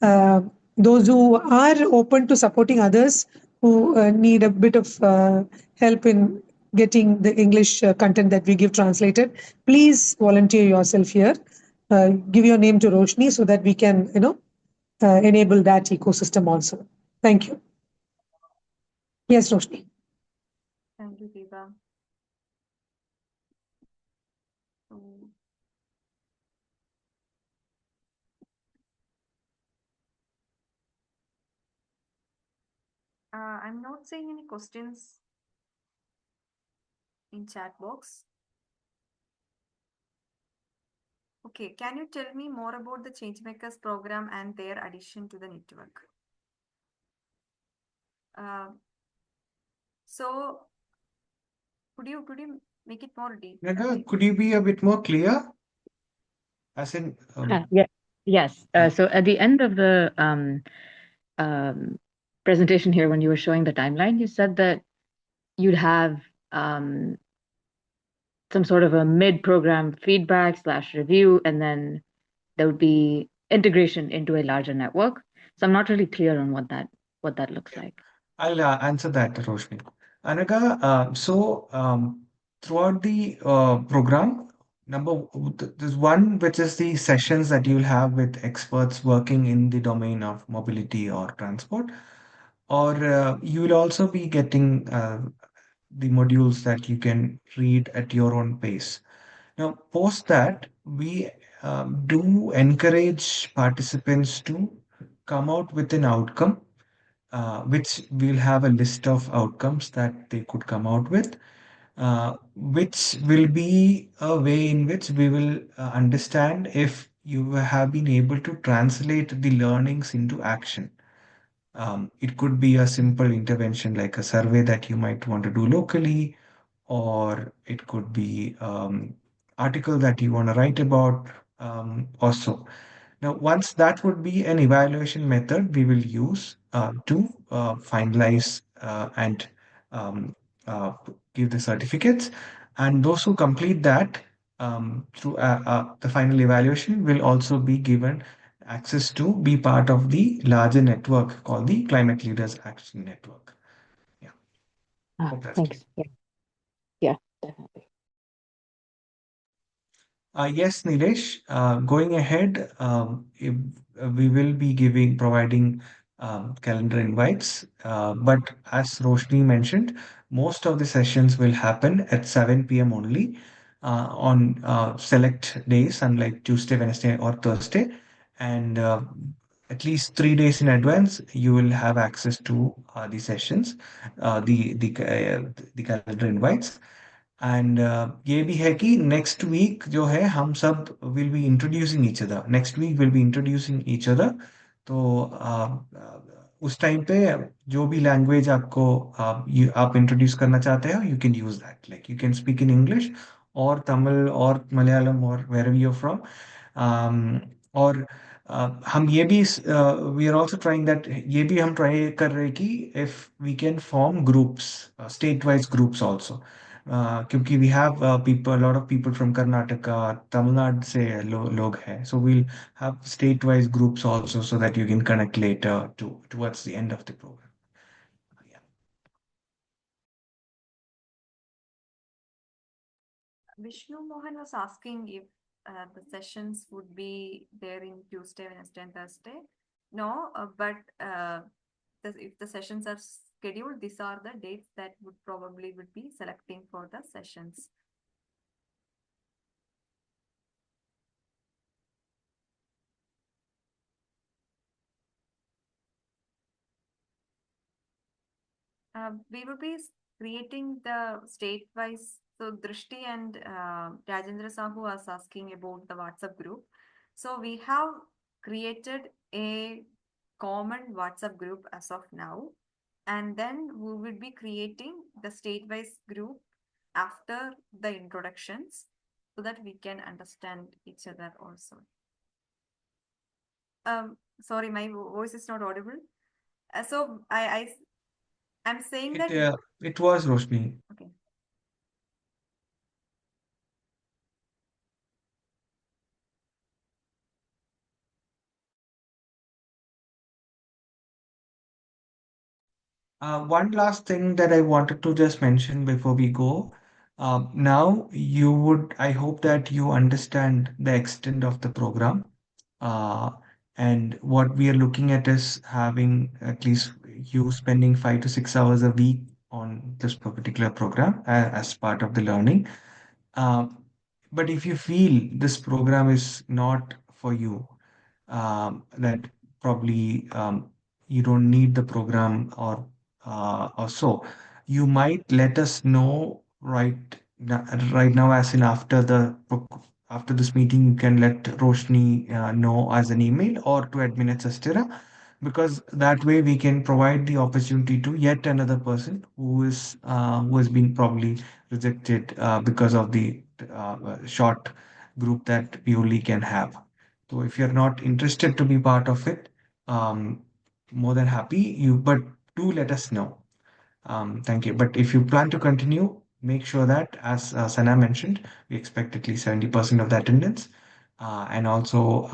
uh, those who are open to supporting others who need a bit of help in getting the English content that we give translated, please volunteer yourself here. Give your name to Roshni so that we can, enable that ecosystem also. Thank you. Yes, Roshni. Thank you, Deepa. So, I'm not seeing any questions in chat box. Okay, can you tell me more about the Changemakers program and their addition to the network? Uh, so, could you make it more deep? Naga, could you be a bit more clear? As in, Yeah. Yes. So at the end of the um, presentation here, when you were showing the timeline, you said that you'd have some sort of a mid-program feedback slash review, and then there would be integration into a larger network. So I'm not really clear on what that looks yeah, like. I'll answer that, Roshni. Anaga, throughout the program, there's one which is the sessions that you'll have with experts working in the domain of mobility or transport, or you will also be getting the modules that you can read at your own pace. Now, post that, we do encourage participants to come out with an outcome, which we'll have a list of outcomes that they could come out with, which will be a way in which we will understand if you have been able to translate the learnings into action. It could be a simple intervention like a survey that you might want to do locally, or it could be article that you want to write about also. Now, once that would be an evaluation method we will use to finalize and um, uh, give the certificates. And those who complete that through the final evaluation will also be given access to be part of the larger network called the Climate Leaders Action Network. Yeah, hope that's clear. Thanks. Yeah. Yeah, definitely. Yes, Nilesh, going ahead, we will be providing calendar invites. But as Roshni mentioned, most of the sessions will happen at 7 p.m. only on select days, unlike Tuesday, Wednesday, or Thursday. And at least 3 days in advance, you will have access to the sessions, the calendar invites. And ये भी है कि next week जो है हम सब will be introducing each other next week will be introducing each other तो उस टाइम पे जो भी लैंग्वेज आपको आप इंट्रोड्यूस करना चाहते हो you can use that like you can speak in English और तमिल और मलयालम और वेर यू फ्रॉम और हम ये भी we are also trying that ये भी हम ट्राई कर रहे हैं कि if we can form groups state wise groups also क्योंकि we have people lot of people from Karnataka Tamil Nadu से लोग हैं so we'll have state-wise groups also so that you can connect later towards the end of the program. Yeah. Vishnu Mohan was asking if the sessions would be there in Tuesday, Wednesday, and Thursday. No, but if the sessions are scheduled, these are the dates that would be selecting for the sessions. We will be creating the state-wise. So Drishti and Rajendra Sahu was asking about the WhatsApp group. So we have created a common WhatsApp group as of now. And then we will be creating the state-wise group after the introductions so that we can understand each other also. Sorry, my voice is not audible. So I'm saying that It was Roshni. okay. One last thing that I wanted to just mention before we go. Now I hope that you understand the extent of the program. Uh, and what we are looking at is having at least you spending 5 to 6 hours a week on this particular program as part of the learning. Um, but if you feel this program is not for you, that probably you don't need the program or so, you might let us know right now, as in after this meeting, you can let Roshni know as an email or to admin at Sastera, because that way we can provide the opportunity to yet another person who has been probably rejected because of the short group that we only can have. So if you're not interested to be part of it, um, more than happy but do let us know. Thank you. But if you plan to continue, make sure that, as Sana mentioned, we expect at least 70% of the attendance. And also,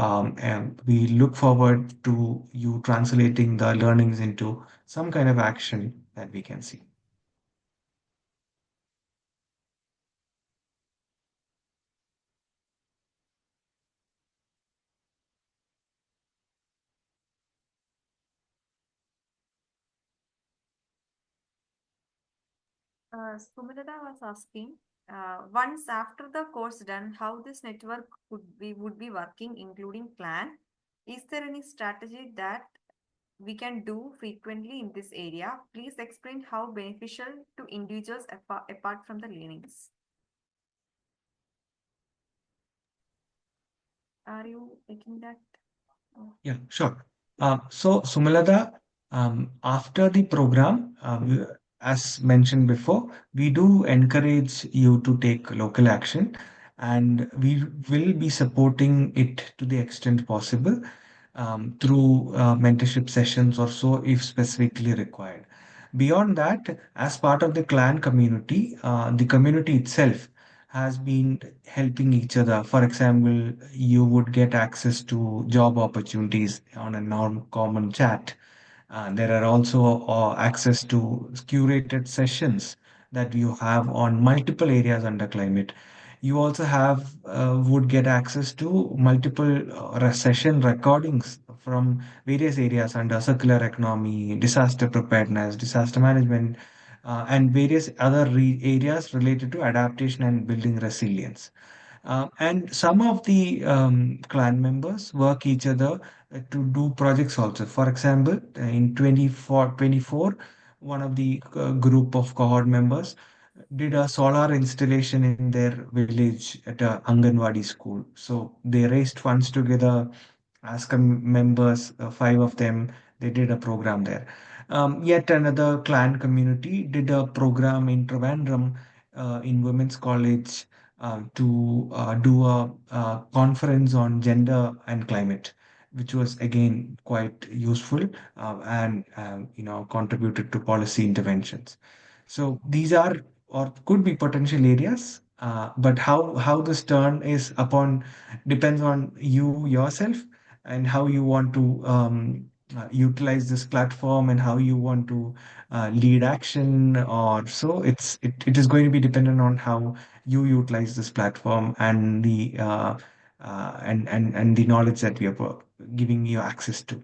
we look forward to you translating the learnings into some kind of action that we can see. Sumilada was asking, once after the course done, how this network would be working, including plan. Is there any strategy that we can do frequently in this area? Please explain how beneficial to individuals apart from the learnings. Are you taking that? Yeah, sure. So, Sumalada, after the program, as mentioned before, we do encourage you to take local action, and we will be supporting it to the extent possible through mentorship sessions or so, if specifically required. Beyond that, as part of the clan community, the community itself has been helping each other. For example, you would get access to job opportunities on a non-common chat. There are also access to curated sessions that you have on multiple areas under climate. You also would get access to multiple session recordings from various areas under circular economy, disaster preparedness, disaster management, and various other areas related to adaptation and building resilience. And some of the clan members work each other to do projects also. For example, in 24, one of the group of cohort members did a solar installation in their village at a Anganwadi school. So they raised funds together as members, five of them, they did a program there. Yet another clan community did a program in Trivandrum in Women's College to do a conference on gender and climate, which was again quite useful and contributed to policy interventions. So these are or could be potential areas, but how this turn is upon depends on you yourself and how you want to utilize this platform and how you want to lead action or so. It is going to be dependent on how you utilize this platform and the and the knowledge that we are giving you access to.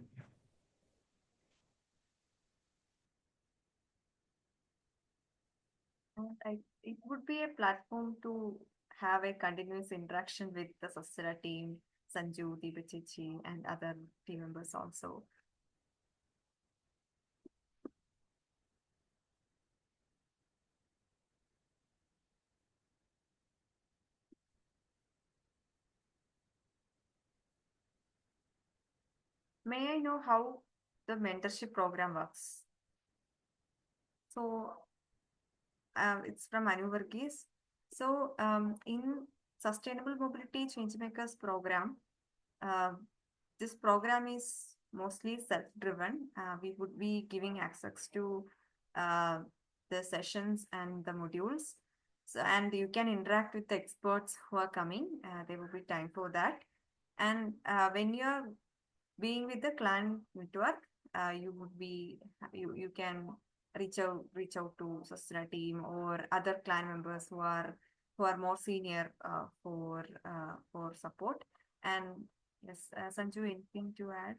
It would be a platform to have a continuous interaction with the Sastera team, Sanju, Deepachichi, and other team members also. May I know how the mentorship program works? So it's from Anu Varghese. So in Sustainable Mobility Changemakers program, uh, this program is mostly self-driven. We would be giving access to uh, the sessions and the modules. So, and you can interact with the experts who are coming. There will be time for that. And when you are being with the clan network, you can reach out to Sustina team or other clan members who are more senior for support. And yes, Sanju, anything to add?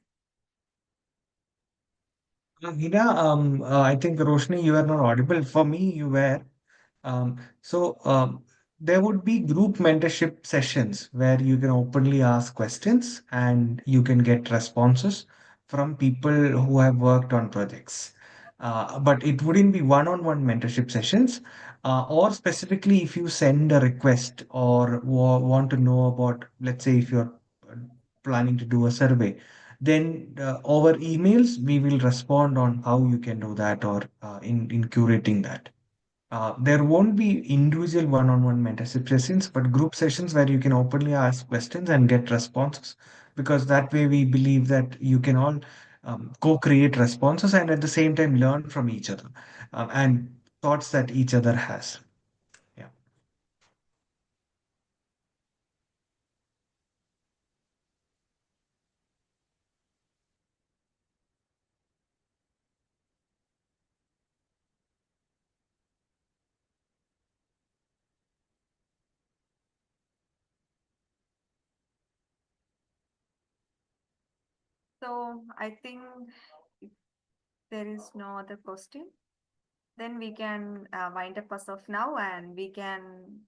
Hina, I think Roshni, you are not audible. For me, you were. So there would be group mentorship sessions where you can openly ask questions and you can get responses from people who have worked on projects. But it wouldn't be one-on-one mentorship sessions, or specifically if you send a request or want to know about, let's say, if you're uh, planning to do a survey, then over emails we will respond on how you can do that or in curating that. There won't be individual one-on-one mentorship sessions, but group sessions where you can openly ask questions and get responses. Because that way, we believe that you can all co-create responses and at the same time learn from each other and thoughts that each other has. Yeah. So I think if there is no other question, then we can wind up as of now, and we can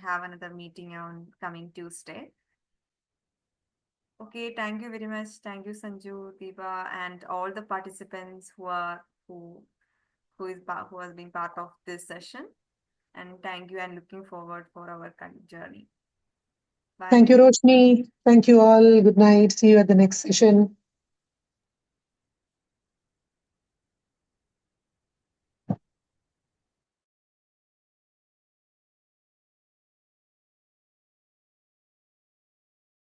have another meeting on coming Tuesday. Okay, thank you very much. Thank you, Sanju, Deepa, and all the participants who has been part of this session. And thank you, and looking forward for our journey. Bye. Thank you, Roshni. Thank you all. Good night. See you at the next session.